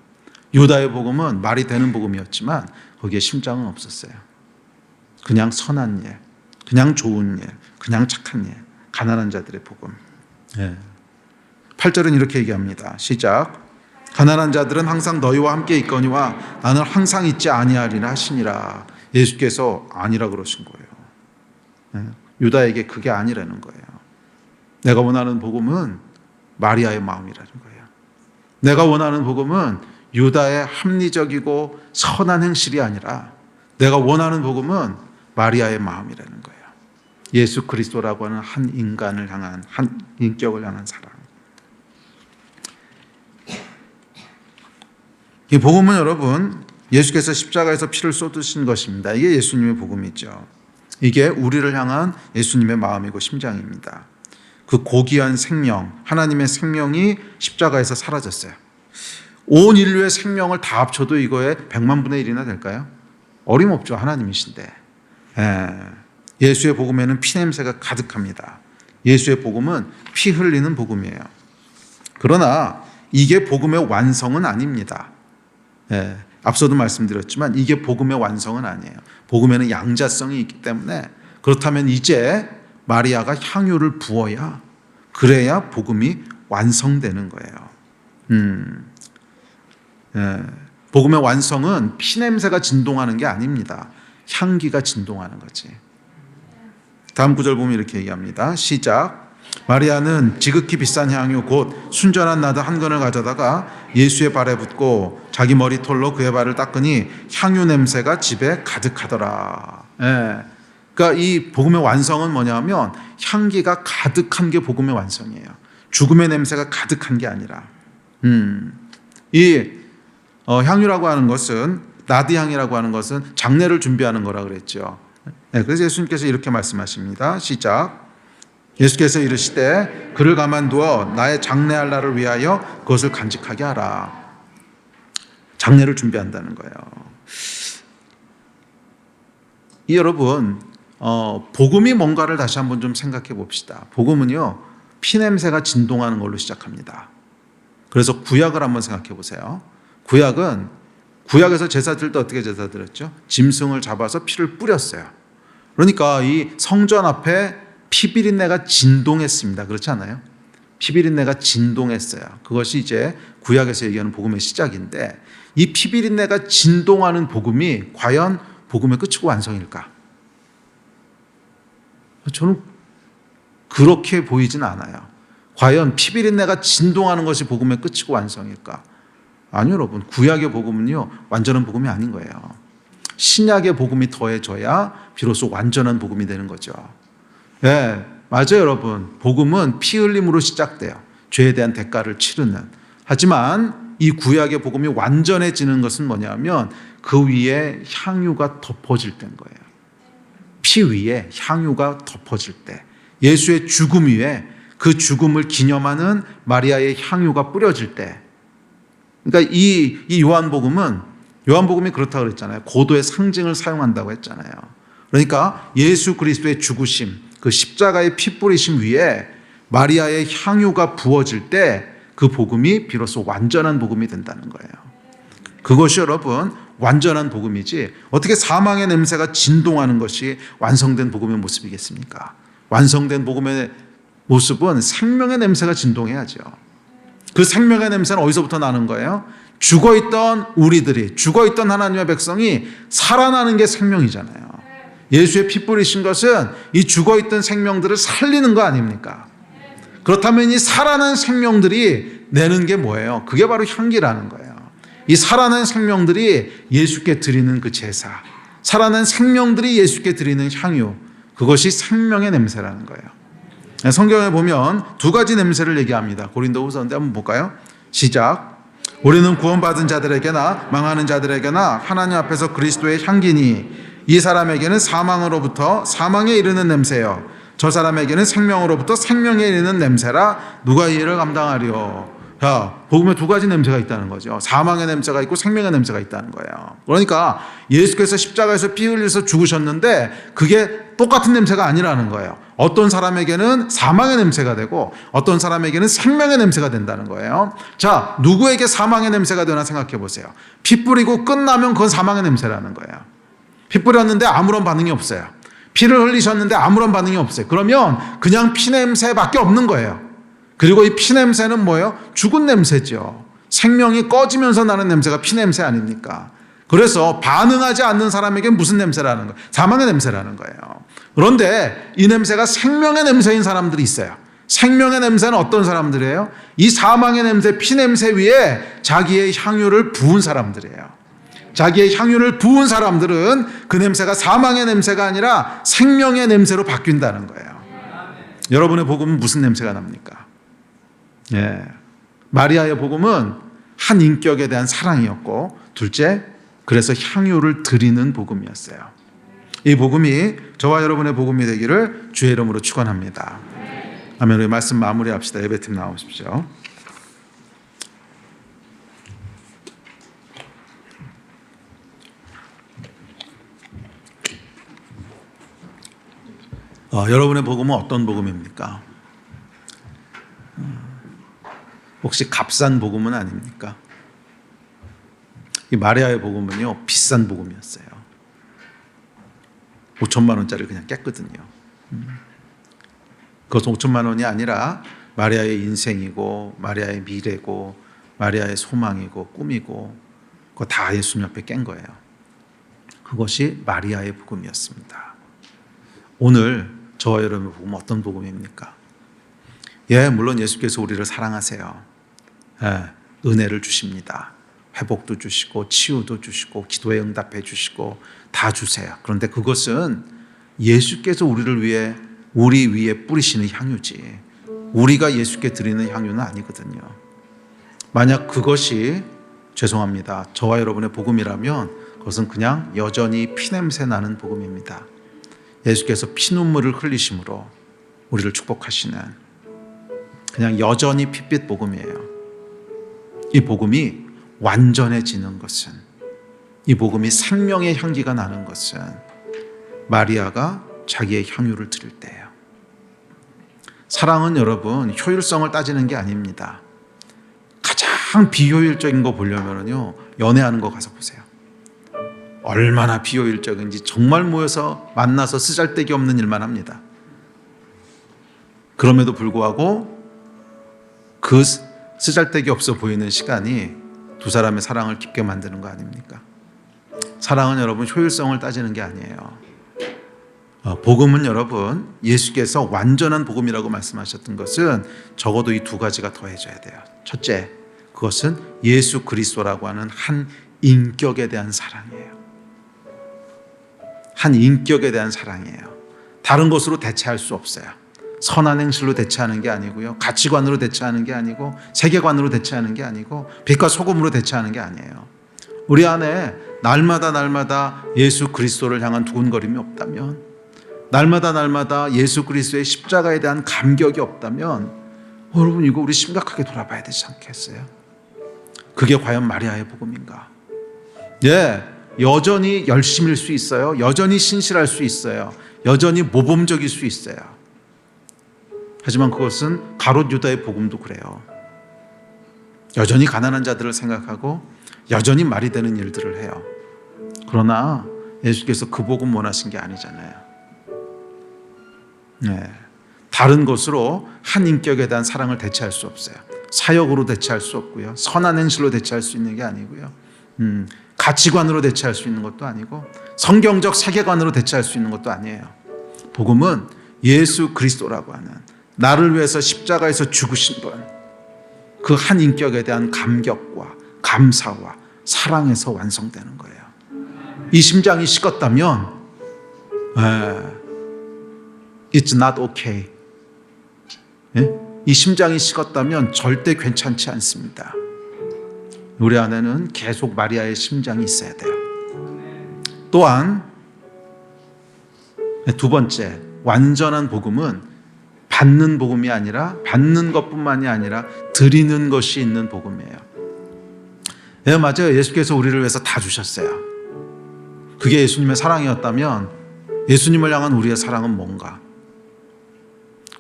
유다의 복음은 말이 되는 복음이었지만 거기에 심장은 없었어요. 그냥 선한 일, 그냥 좋은 일, 그냥 착한 일, 가난한 자들의 복음. 8절은 이렇게 얘기합니다. 시작. 가난한 자들은 항상 너희와 함께 있거니와 나는 항상 있지 아니하리라 하시니라. 예수께서 아니라 그러신 거예요. 유다에게 그게 아니라는 거예요. 내가 원하는 복음은 마리아의 마음이라는 거예요. 내가 원하는 복음은 유다의 합리적이고 선한 행실이 아니라 내가 원하는 복음은 마리아의 마음이라는 거예요. 예수 그리스도라고 하는 한 인간을 향한, 한 인격을 향한 사랑. 이 복음은 여러분 예수께서 십자가에서 피를 쏟으신 것입니다. 이게 예수님의 복음이죠. 이게 우리를 향한 예수님의 마음이고 심장입니다. 그 고귀한 생명, 하나님의 생명이 십자가에서 사라졌어요. 온 인류의 생명을 다 합쳐도 이거에 100만 분의 1이나 될까요? 어림없죠. 하나님이신데. 예수의 복음에는 피냄새가 가득합니다. 예수의 복음은 피 흘리는 복음이에요. 그러나 이게 복음의 완성은 아닙니다. 앞서도 말씀드렸지만 이게 복음의 완성은 아니에요. 복음에는 양자성이 있기 때문에 그렇다면 이제 마리아가 향유를 부어야 그래야 복음이 완성되는 거예요. 복음의 완성은 피냄새가 진동하는 게 아닙니다. 향기가 진동하는 거지. 다음 구절 보면 이렇게 얘기합니다. 시작. 마리아는 지극히 비싼 향유 곧 순전한 나드 한 근을 가져다가 예수의 발에 붓고 자기 머리털로 그의 발을 닦으니 향유 냄새가 집에 가득하더라. 그러니까 이 복음의 완성은 뭐냐면 향기가 가득한 게 복음의 완성이에요. 죽음의 냄새가 가득한 게 아니라. 이 향유라고 하는 것은, 나드 향이라고 하는 것은 장례를 준비하는 거라 그랬죠. 그래서 예수님께서 이렇게 말씀하십니다. 시작. 예수께서 이르시되 그를 가만두어 나의 장례할 날을 위하여 그것을 간직하게 하라. 장례를 준비한다는 거예요. 여러분, 복음이 뭔가를 다시 한번 좀 생각해 봅시다. 복음은요, 피냄새가 진동하는 걸로 시작합니다. 그래서 구약을 한번 생각해 보세요. 구약에서 제사 드릴 때 어떻게 제사 드렸죠? 짐승을 잡아서 피를 뿌렸어요. 그러니까 이 성전 앞에 피비린내가 진동했습니다. 그렇지 않아요? 피비린내가 진동했어요. 그것이 이제 구약에서 얘기하는 복음의 시작인데 이 피비린내가 진동하는 복음이 과연 복음의 끝이고 완성일까? 저는 그렇게 보이진 않아요. 과연 피비린내가 진동하는 것이 복음의 끝이고 완성일까? 아니요, 여러분. 구약의 복음은요, 완전한 복음이 아닌 거예요. 신약의 복음이 더해져야 비로소 완전한 복음이 되는 거죠. 맞아요, 여러분. 복음은 피 흘림으로 시작돼요. 죄에 대한 대가를 치르는. 하지만 이 구약의 복음이 완전해지는 것은 뭐냐면 그 위에 향유가 덮어질 때인 거예요. 피 위에 향유가 덮어질 때, 예수의 죽음 위에 그 죽음을 기념하는 마리아의 향유가 뿌려질 때, 그러니까 이 요한복음이 그렇다고 그랬잖아요. 고도의 상징을 사용한다고 했잖아요. 그러니까 예수 그리스도의 죽으심, 그 십자가의 피 뿌리심 위에 마리아의 향유가 부어질 때 그 복음이 비로소 완전한 복음이 된다는 거예요. 그것이 여러분 완전한 복음이지 어떻게 사망의 냄새가 진동하는 것이 완성된 복음의 모습이겠습니까? 완성된 복음의 모습은 생명의 냄새가 진동해야죠. 그 생명의 냄새는 어디서부터 나는 거예요? 죽어있던 우리들이, 죽어있던 하나님의 백성이 살아나는 게 생명이잖아요. 예수의 피 뿌리신 것은 이 죽어있던 생명들을 살리는 거 아닙니까? 그렇다면 이 살아난 생명들이 내는 게 뭐예요? 그게 바로 향기라는 거예요. 이 살아난 생명들이 예수께 드리는 그 제사, 살아난 생명들이 예수께 드리는 향유, 그것이 생명의 냄새라는 거예요. 성경에 보면 두 가지 냄새를 얘기합니다. 고린도후서인데 한번 볼까요? 시작. 우리는 구원받은 자들에게나 망하는 자들에게나 하나님 앞에서 그리스도의 향기니 이 사람에게는 사망으로부터 사망에 이르는 냄새요 저 사람에게는 생명으로부터 생명에 이르는 냄새라 누가 이를 감당하리요. 자, 복음에 두 가지 냄새가 있다는 거죠. 사망의 냄새가 있고 생명의 냄새가 있다는 거예요. 그러니까 예수께서 십자가에서 피 흘려서 죽으셨는데 그게 똑같은 냄새가 아니라는 거예요. 어떤 사람에게는 사망의 냄새가 되고 어떤 사람에게는 생명의 냄새가 된다는 거예요. 자, 누구에게 사망의 냄새가 되나 생각해 보세요. 피 뿌리고 끝나면 그건 사망의 냄새라는 거예요. 피 뿌렸는데 아무런 반응이 없어요. 피를 흘리셨는데 아무런 반응이 없어요. 그러면 그냥 피 냄새밖에 없는 거예요. 그리고 이 피 냄새는 뭐예요? 죽은 냄새죠. 생명이 꺼지면서 나는 냄새가 피 냄새 아닙니까? 그래서 반응하지 않는 사람에게 무슨 냄새라는 거예요? 사망의 냄새라는 거예요. 그런데 이 냄새가 생명의 냄새인 사람들이 있어요. 생명의 냄새는 어떤 사람들이에요? 이 사망의 냄새, 피 냄새 위에 자기의 향유를 부은 사람들이에요. 자기의 향유를 부은 사람들은 그 냄새가 사망의 냄새가 아니라 생명의 냄새로 바뀐다는 거예요. 여러분의 복음은 무슨 냄새가 납니까? 예. 마리아의 복음은 한 인격에 대한 사랑이었고, 둘째, 그래서 향유를 드리는 복음이었어요. 이 복음이 저와 여러분의 복음이 되기를 주의 이름으로 축원합니다. 아멘. 우리 말씀 마무리합시다. 예배팀 나오십시오. 여러분의 복음은 어떤 복음입니까? 혹시 값싼 복음은 아닙니까? 이 마리아의 복음은요, 비싼 복음이었어요. 5천만 원짜리 그냥 깼거든요. 그것은 5천만 원이 아니라 마리아의 인생이고 마리아의 미래고 마리아의 소망이고 꿈이고 그거 다 예수님 앞에 깬 거예요. 그것이 마리아의 복음이었습니다. 오늘 저와 여러분의 복음은 어떤 복음입니까? 예, 물론 예수께서 우리를 사랑하세요. 예, 은혜를 주십니다. 회복도 주시고 치유도 주시고 기도에 응답해 주시고 다 주세요. 그런데 그것은 예수께서 우리를 위해 우리 위에 뿌리시는 향유지 우리가 예수께 드리는 향유는 아니거든요. 만약 그것이 죄송합니다. 저와 여러분의 복음이라면 그것은 그냥 여전히 피냄새 나는 복음입니다. 예수께서 피눈물을 흘리심으로 우리를 축복하시는 그냥 여전히 핏빛 복음이에요. 이 복음이 완전해지는 것은, 이 복음이 생명의 향기가 나는 것은 마리아가 자기의 향유를 드릴 때예요. 사랑은 여러분 효율성을 따지는 게 아닙니다. 가장 비효율적인 거 보려면요, 연애하는 거 가서 보세요. 얼마나 비효율적인지 정말 모여서 만나서 쓰잘데기 없는 일만 합니다. 그럼에도 불구하고 그 쓰잘데기 없어 보이는 시간이 두 사람의 사랑을 깊게 만드는 거 아닙니까? 사랑은 여러분 효율성을 따지는 게 아니에요. 복음은 여러분 예수께서 완전한 복음이라고 말씀하셨던 것은 적어도 이 두 가지가 더해져야 돼요. 첫째, 그것은 예수 그리스도라고 하는 한 인격에 대한 사랑이에요. 한 인격에 대한 사랑이에요. 다른 것으로 대체할 수 없어요. 선한 행실로 대체하는 게 아니고요, 가치관으로 대체하는 게 아니고, 세계관으로 대체하는 게 아니고, 빛과 소금으로 대체하는 게 아니에요. 우리 안에 날마다 예수 그리스도를 향한 두근거림이 없다면, 날마다 예수 그리스도의 십자가에 대한 감격이 없다면, 여러분 이거 우리 심각하게 돌아봐야 되지 않겠어요? 그게 과연 마리아의 복음인가? 예, 여전히 열심일 수 있어요. 여전히 신실할 수 있어요. 여전히 모범적일 수 있어요. 하지만 그것은 가롯 유다의 복음도 그래요. 여전히 가난한 자들을 생각하고 여전히 말이 되는 일들을 해요. 그러나 예수께서 그 복음 원하신 게 아니잖아요. 네. 다른 것으로 한 인격에 대한 사랑을 대체할 수 없어요. 사역으로 대체할 수 없고요. 선한 행실로 대체할 수 있는 게 아니고요. 가치관으로 대체할 수 있는 것도 아니고 성경적 세계관으로 대체할 수 있는 것도 아니에요. 복음은 예수 그리스도라고 하는 나를 위해서 십자가에서 죽으신 분, 그 한 인격에 대한 감격과 감사와 사랑에서 완성되는 거예요. 이 심장이 식었다면 It's not okay. 이 심장이 식었다면 절대 괜찮지 않습니다. 우리 안에는 계속 마리아의 심장이 있어야 돼요. 또한 두 번째, 완전한 복음은 받는 복음이 아니라 받는 것뿐만이 아니라 드리는 것이 있는 복음이에요. 네, 맞아요. 예수께서 우리를 위해서 다 주셨어요. 그게 예수님의 사랑이었다면 예수님을 향한 우리의 사랑은 뭔가?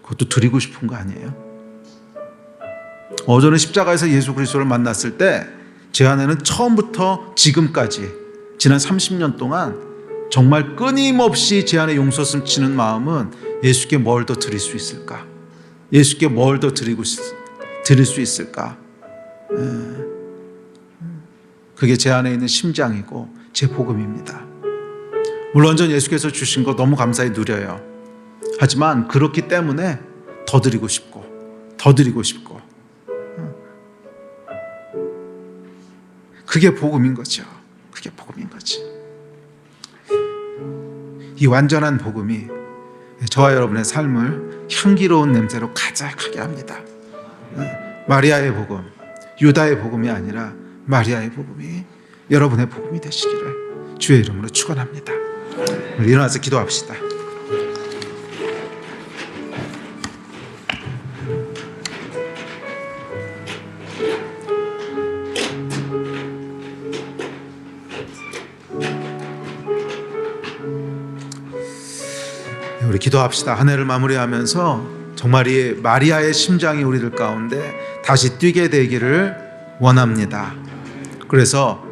그것도 드리고 싶은 거 아니에요? 저는 십자가에서 예수 그리스도를 만났을 때 제 안에는 처음부터 지금까지 지난 30년 동안 정말 끊임없이 제 안에 용솟음 치는 마음은 예수께 뭘 더 드릴 수 있을까? 예수께 뭘 더 드릴 수 있을까? 그게 제 안에 있는 심장이고 제 복음입니다. 물론 전 예수께서 주신 거 너무 감사히 누려요. 하지만 그렇기 때문에 더 드리고 싶고 더 드리고 싶고, 그게 복음인 거죠. 그게 복음인 거지. 이 완전한 복음이 저와 여러분의 삶을 향기로운 냄새로 가득하게 합니다. 마리아의 복음, 유다의 복음이 아니라 마리아의 복음이 여러분의 복음이 되시기를 주의 이름으로 축원합니다. 우리 일어나서 기도합시다. 우리 기도합시다. 한 해를 마무리하면서 정말 이 마리아의 심장이 우리들 가운데 다시 뛰게 되기를 원합니다. 그래서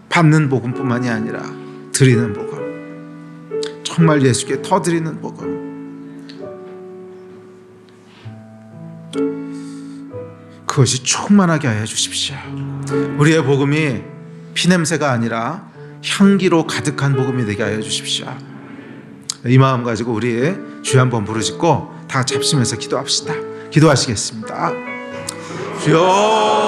받는 복음뿐만이 아니라 드리는 복음, 정말 예수께 더 드리는 복음, 그것이 충만하게 하여 주십시오. 우리의 복음이 피냄새가 아니라 향기로 가득한 복음이 되게 하여 주십시오. 이 마음 가지고 우리 주여 한번 부르짖고 다 같이 합심해서 기도합시다. 기도하시겠습니다. 주여,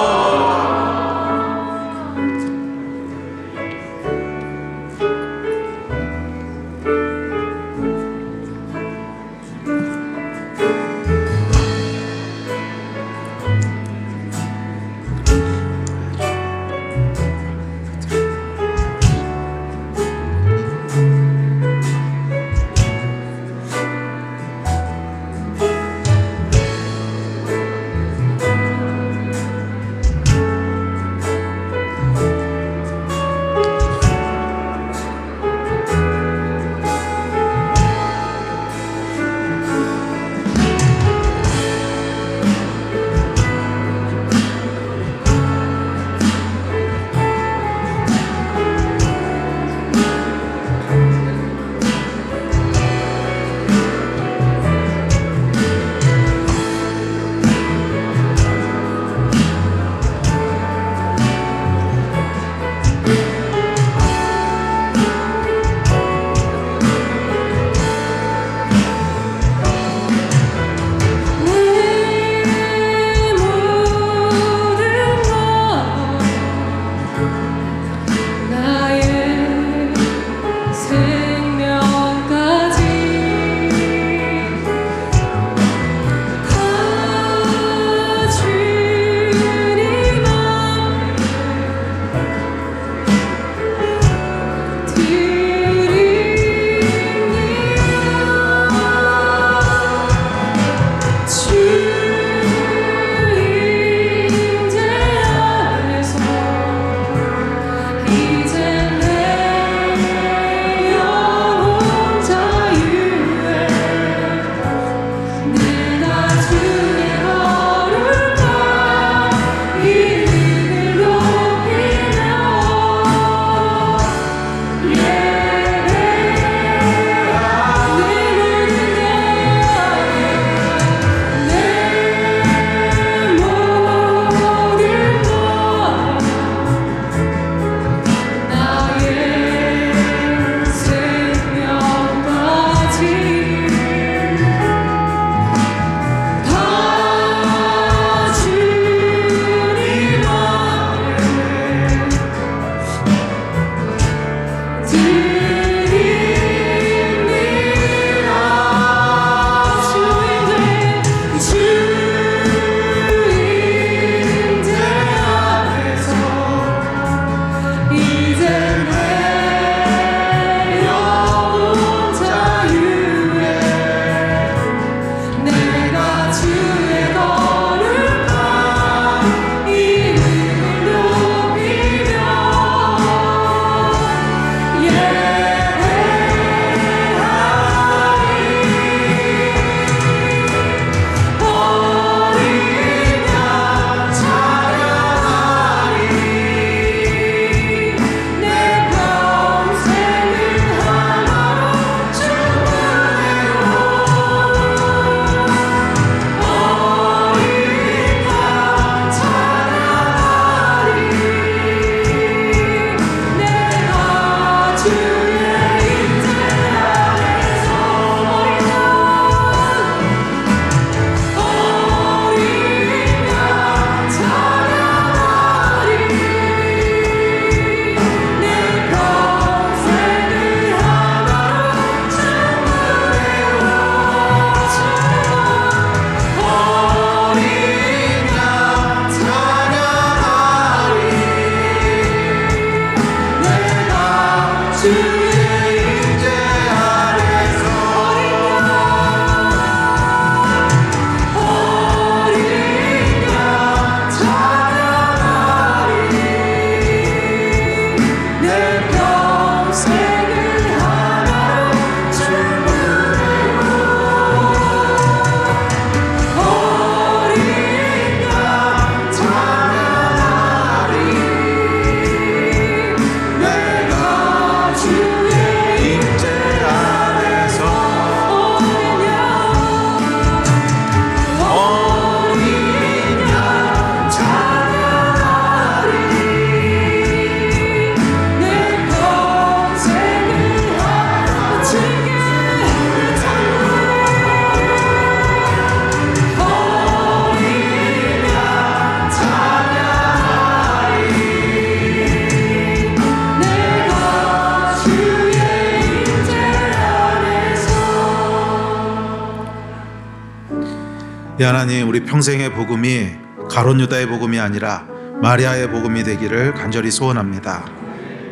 하나님, 우리 평생의 복음이 가룟 유다의 복음이 아니라 마리아의 복음이 되기를 간절히 소원합니다.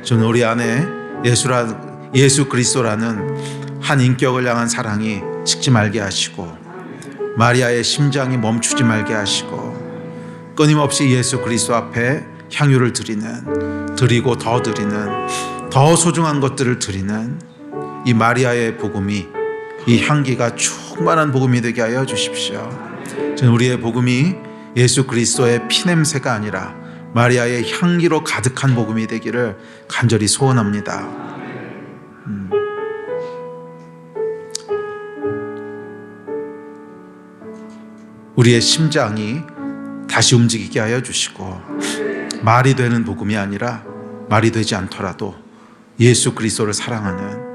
저는 우리 안에 예수 그리스도라는 한 인격을 향한 사랑이 식지 말게 하시고, 마리아의 심장이 멈추지 말게 하시고, 끊임없이 예수 그리스도 앞에 향유를 드리고 더 드리는, 더 소중한 것들을 드리는 이 마리아의 복음이, 이 향기가 충만한 복음이 되게 하여 주십시오. 저는 우리의 복음이 예수 그리스도의 피냄새가 아니라 마리아의 향기로 가득한 복음이 되기를 간절히 소원합니다. 우리의 심장이 다시 움직이게 하여 주시고, 말이 되는 복음이 아니라 말이 되지 않더라도 예수 그리스도를 사랑하는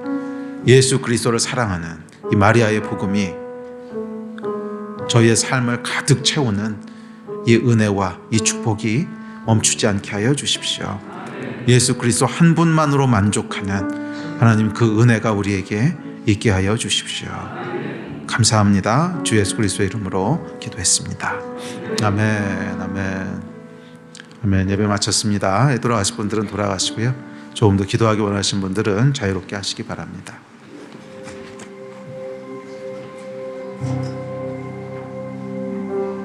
이 마리아의 복음이 저희의 삶을 가득 채우는 이 은혜와 이 축복이 멈추지 않게 하여 주십시오. 예수 그리스도 한 분만으로 만족하는 하나님, 그 은혜가 우리에게 있게 하여 주십시오. 감사합니다. 주 예수 그리스도의 이름으로 기도했습니다. 아멘, 아멘, 아멘. 예배 마쳤습니다. 돌아가실 분들은 돌아가시고요. 조금 더 기도하기 원하시는 분들은 자유롭게 하시기 바랍니다.